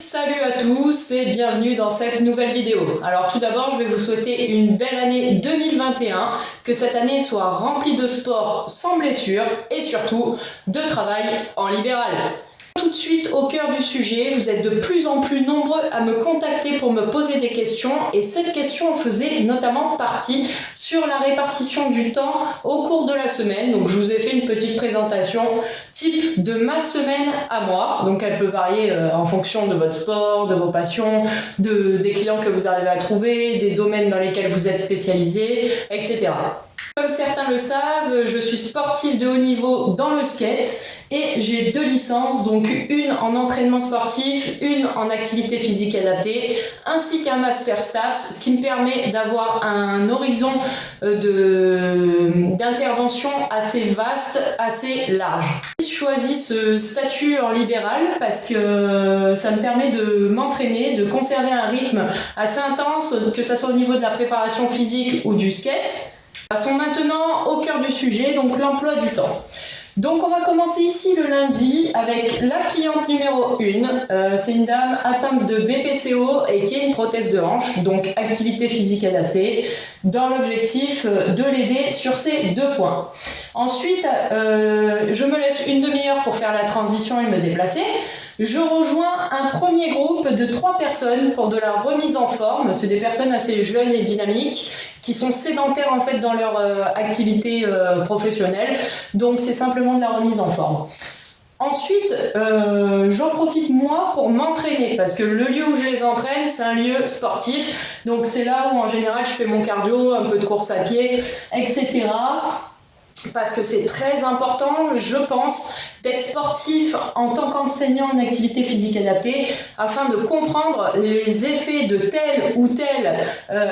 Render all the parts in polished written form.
Salut à tous et bienvenue dans cette nouvelle vidéo. Alors tout d'abord, je vais vous souhaiter une belle année 2021, que cette année soit remplie de sport sans blessure et surtout de travail en libéral. Tout de suite au cœur du sujet, vous êtes de plus en plus nombreux à me contacter pour me poser des questions et cette question faisait notamment partie sur la répartition du temps au cours de la semaine. Donc je vous ai fait une petite présentation type de ma semaine à moi. Donc elle peut varier en fonction de votre sport, de vos passions, des clients que vous arrivez à trouver, des domaines dans lesquels vous êtes spécialisé, etc. Comme certains le savent, je suis sportive de haut niveau dans le skate et j'ai 2 licences, donc une en entraînement sportif, une en activité physique adaptée, ainsi qu'un master STAPS, ce qui me permet d'avoir un horizon d'intervention assez vaste, assez large. J'ai choisi ce statut en libéral parce que ça me permet de m'entraîner, de conserver un rythme assez intense, que ce soit au niveau de la préparation physique ou du skate. Passons maintenant au cœur du sujet, donc l'emploi du temps. Donc on va commencer ici le lundi avec la cliente numéro 1. C'est une dame atteinte de BPCO et qui a une prothèse de hanche, donc activité physique adaptée, dans l'objectif de l'aider sur ces 2 points. Ensuite, je me laisse une demi-heure pour faire la transition et me déplacer. Je rejoins un premier groupe de 3 personnes pour de la remise en forme. C'est des personnes assez jeunes et dynamiques qui sont sédentaires en fait dans leur activité professionnelle. Donc c'est simplement de la remise en forme. Ensuite, j'en profite moi pour m'entraîner parce que le lieu où je les entraîne, c'est un lieu sportif. Donc c'est là où en général je fais mon cardio, un peu de course à pied, etc. Parce que c'est très important, je pense, d'être sportif en tant qu'enseignant en activité physique adaptée afin de comprendre les effets de tel ou tel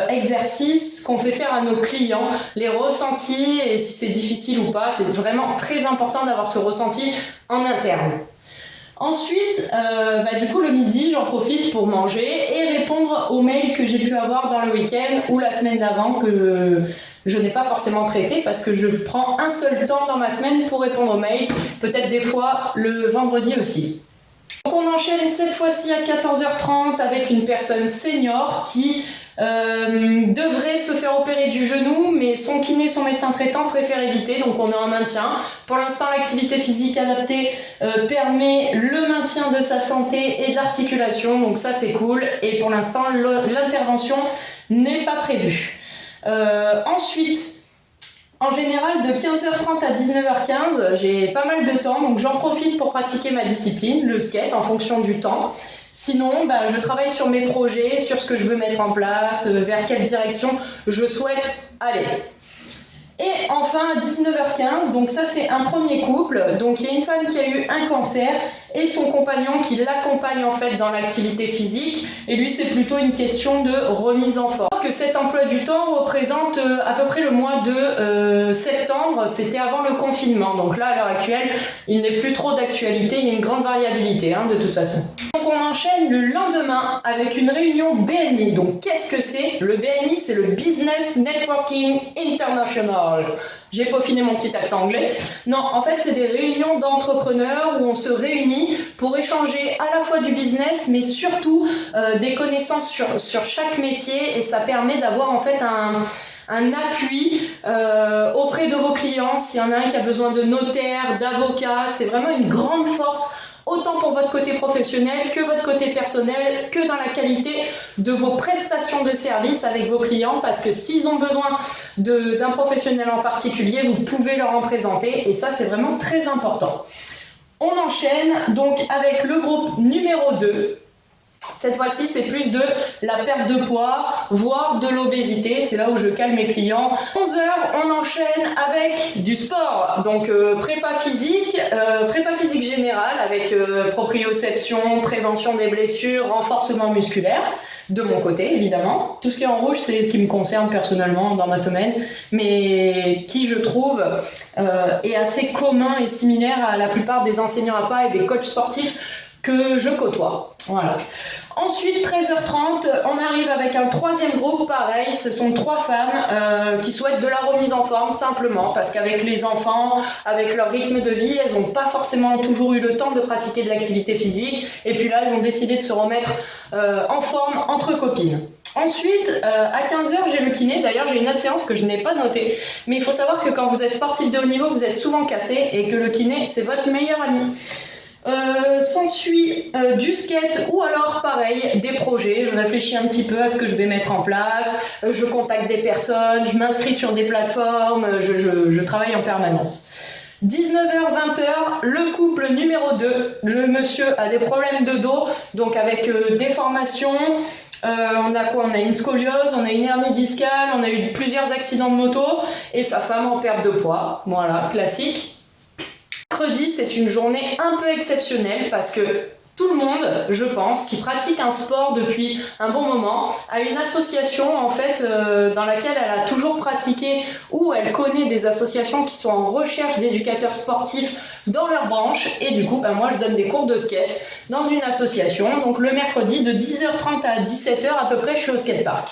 exercice qu'on fait faire à nos clients, les ressentis et si c'est difficile ou pas. C'est vraiment très important d'avoir ce ressenti en interne. Ensuite, du coup le midi, j'en profite pour manger et répondre aux mails que j'ai pu avoir dans le week-end ou la semaine d'avant que je n'ai pas forcément traité parce que je prends un seul temps dans ma semaine pour répondre aux mails, peut-être des fois le vendredi aussi. Donc on enchaîne cette fois-ci à 14h30 avec une personne senior qui devrait se faire opérer du genou, mais son kiné, son médecin traitant préfère éviter, donc on a un maintien. Pour l'instant, l'activité physique adaptée permet le maintien de sa santé et de l'articulation, donc ça c'est cool, et pour l'instant l'intervention n'est pas prévue. Ensuite, en général, de 15h30 à 19h15, j'ai pas mal de temps, donc j'en profite pour pratiquer ma discipline, le skate, en fonction du temps. Sinon, je travaille sur mes projets, sur ce que je veux mettre en place, vers quelle direction je souhaite aller. Et enfin, à 19h15, donc ça c'est un premier couple, donc il y a une femme qui a eu un cancer et son compagnon qui l'accompagne en fait dans l'activité physique et lui c'est plutôt une question de remise en forme. Que cet emploi du temps représente à peu près le mois de septembre, c'était avant le confinement, donc là à l'heure actuelle il n'est plus trop d'actualité, il y a une grande variabilité de toute façon. Donc on enchaîne le lendemain avec une réunion BNI, donc qu'est-ce que c'est? Le BNI c'est le Business Networking International. J'ai peaufiné mon petit accent anglais. Non, en fait, c'est des réunions d'entrepreneurs où on se réunit pour échanger à la fois du business, mais surtout des connaissances sur chaque métier et ça permet d'avoir en fait un appui auprès de vos clients. S'il y en a un qui a besoin de notaire, d'avocat, c'est vraiment une grande force autant pour votre côté professionnel que votre côté personnel, que dans la qualité de vos prestations de service avec vos clients, parce que s'ils ont besoin d'un professionnel en particulier, vous pouvez leur en présenter, et ça c'est vraiment très important. On enchaîne donc avec le groupe numéro 2. Cette fois-ci, c'est plus de la perte de poids, voire de l'obésité. C'est là où je calme mes clients. 11h, on enchaîne avec du sport. Donc prépa physique générale avec proprioception, prévention des blessures, renforcement musculaire. De mon côté, évidemment. Tout ce qui est en rouge, c'est ce qui me concerne personnellement dans ma semaine, mais qui, je trouve, est assez commun et similaire à la plupart des enseignants APA et des coachs sportifs que je côtoie. Voilà. Ensuite, 13h30, on arrive avec un troisième groupe, pareil, ce sont 3 femmes qui souhaitent de la remise en forme simplement parce qu'avec les enfants, avec leur rythme de vie, elles n'ont pas forcément toujours eu le temps de pratiquer de l'activité physique et puis là, elles ont décidé de se remettre en forme entre copines. Ensuite, à 15h, j'ai le kiné. D'ailleurs, j'ai une autre séance que je n'ai pas notée. Mais il faut savoir que quand vous êtes sportif de haut niveau, vous êtes souvent cassé et que le kiné, c'est votre meilleur ami. S'ensuit du skate ou alors pareil des projets, je réfléchis un petit peu à ce que je vais mettre en place, je contacte des personnes, je m'inscris sur des plateformes, je travaille en permanence. 19h, 20h, le couple numéro 2, le monsieur a des problèmes de dos, donc avec déformation, on a quoi? On a une scoliose, on a une hernie discale, on a eu plusieurs accidents de moto et sa femme en perte de poids, voilà, classique. Mercredi, c'est une journée un peu exceptionnelle parce que tout le monde, je pense, qui pratique un sport depuis un bon moment, a une association en fait dans laquelle elle a toujours pratiqué ou elle connaît des associations qui sont en recherche d'éducateurs sportifs dans leur branche et du coup, moi je donne des cours de skate dans une association. Donc le mercredi de 10h30 à 17h à peu près, je suis au skatepark.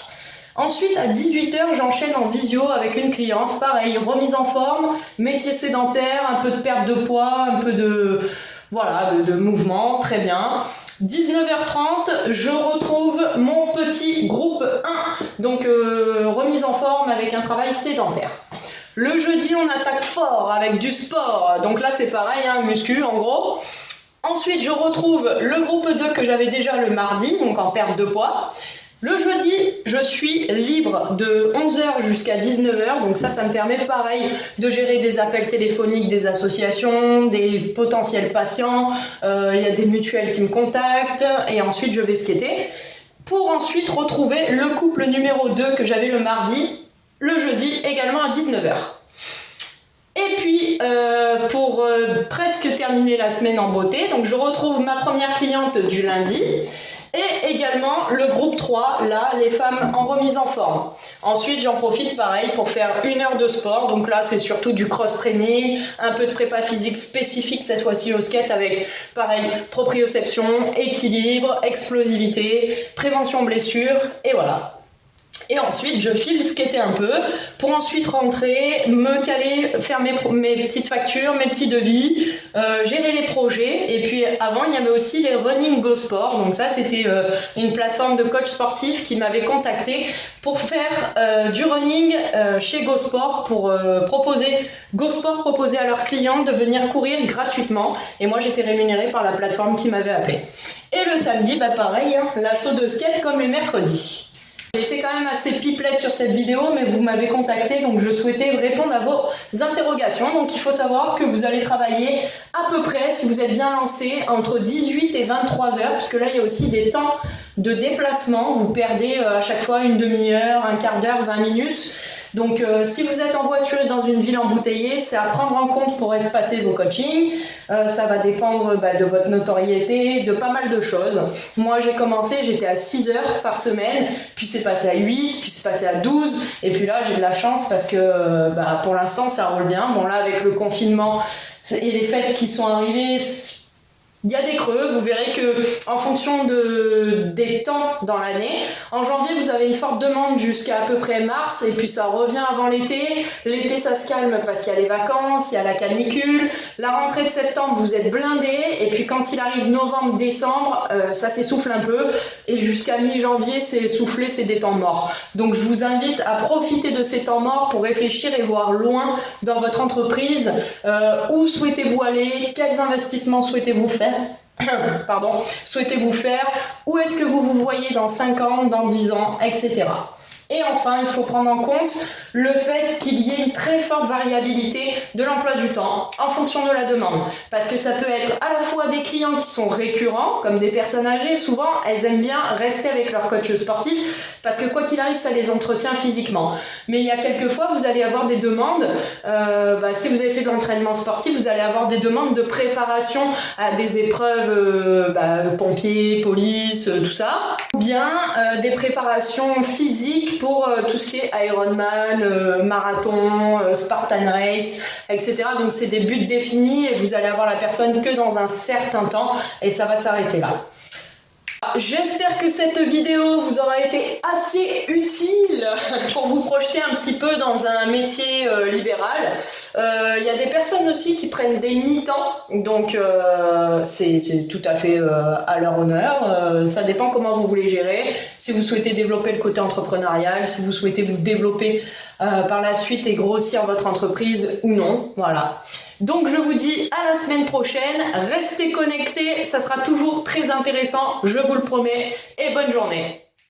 Ensuite, à 18h, j'enchaîne en visio avec une cliente. Pareil, remise en forme, métier sédentaire, un peu de perte de poids, un peu de mouvement, très bien. 19h30, je retrouve mon petit groupe 1, donc remise en forme avec un travail sédentaire. Le jeudi, on attaque fort avec du sport, donc là c'est pareil, muscu en gros. Ensuite, je retrouve le groupe 2 que j'avais déjà le mardi, donc en perte de poids. Le jeudi, je suis libre de 11h jusqu'à 19h, donc ça me permet pareil de gérer des appels téléphoniques des associations, des potentiels patients, il y a des mutuelles qui me contactent et ensuite je vais skater pour ensuite retrouver le couple numéro 2 que j'avais le mardi, le jeudi également à 19h. Et puis, pour presque terminer la semaine en beauté, donc je retrouve ma première cliente du lundi. Et également le groupe 3, là, les femmes en remise en forme. Ensuite, j'en profite pareil pour faire 1 heure de sport. Donc là, c'est surtout du cross-training, un peu de prépa physique spécifique cette fois-ci au skate avec pareil, proprioception, équilibre, explosivité, prévention blessure et voilà. Et ensuite, je file skater un peu pour ensuite rentrer, me caler, faire mes petites factures, mes petits devis, gérer les projets. Et puis avant, il y avait aussi les Running Go Sport. Donc ça, c'était une plateforme de coach sportif qui m'avait contacté pour faire du running chez Go Sport pour Go Sport proposait à leurs clients de venir courir gratuitement. Et moi, j'étais rémunérée par la plateforme qui m'avait appelé. Et le samedi, pareil, l'assaut de skate comme les mercredis. J'ai été quand même assez pipelette sur cette vidéo, mais vous m'avez contacté, donc je souhaitais répondre à vos interrogations. Donc il faut savoir que vous allez travailler à peu près, si vous êtes bien lancé, entre 18 et 23 heures, puisque là il y a aussi des temps de déplacement. Vous perdez à chaque fois une demi-heure, un quart d'heure, 20 minutes. Donc si vous êtes en voiture et dans une ville embouteillée, c'est à prendre en compte pour espacer vos coachings. Ça va dépendre de votre notoriété, de pas mal de choses. Moi j'ai commencé, j'étais à 6 heures par semaine, puis c'est passé à 8, puis c'est passé à 12, et puis là j'ai de la chance parce que pour l'instant ça roule bien. Bon là avec le confinement et les fêtes qui sont arrivées, il y a des creux, vous verrez que en fonction des temps dans l'année, en janvier vous avez une forte demande jusqu'à peu près mars et puis ça revient avant l'été. L'été ça se calme parce qu'il y a les vacances, il y a la canicule. La rentrée de septembre vous êtes blindés et puis quand il arrive novembre, décembre, ça s'essouffle un peu et jusqu'à mi-janvier c'est essoufflé, c'est des temps morts. Donc je vous invite à profiter de ces temps morts pour réfléchir et voir loin dans votre entreprise. Où souhaitez-vous aller? Quels investissements souhaitez-vous faire? Souhaitez-vous faire? Où est-ce que vous vous voyez dans 5 ans, dans 10 ans, etc. Et enfin, il faut prendre en compte le fait qu'il y ait une très forte variabilité de l'emploi du temps en fonction de la demande. Parce que ça peut être à la fois des clients qui sont récurrents, comme des personnes âgées, souvent elles aiment bien rester avec leur coach sportif parce que quoi qu'il arrive, ça les entretient physiquement. Mais il y a quelques fois, vous allez avoir des demandes, si vous avez fait de l'entraînement sportif, vous allez avoir des demandes de préparation à des épreuves pompiers, police, tout ça. Ou bien des préparations physiques pour tout ce qui est Ironman, marathon, Spartan Race, etc. Donc c'est des buts définis et vous allez avoir la personne que dans un certain temps et ça va s'arrêter là. J'espère que cette vidéo vous aura été assez utile pour vous projeter un petit peu dans un métier libéral. Il y a des personnes aussi qui prennent des mi-temps, donc c'est tout à fait à leur honneur. Ça dépend comment vous voulez gérer. Si vous souhaitez développer le côté entrepreneurial, si vous souhaitez vous développer par la suite et grossir votre entreprise ou non, voilà. Donc je vous dis à la semaine prochaine, restez connectés, ça sera toujours très intéressant, je vous le promets, et bonne journée.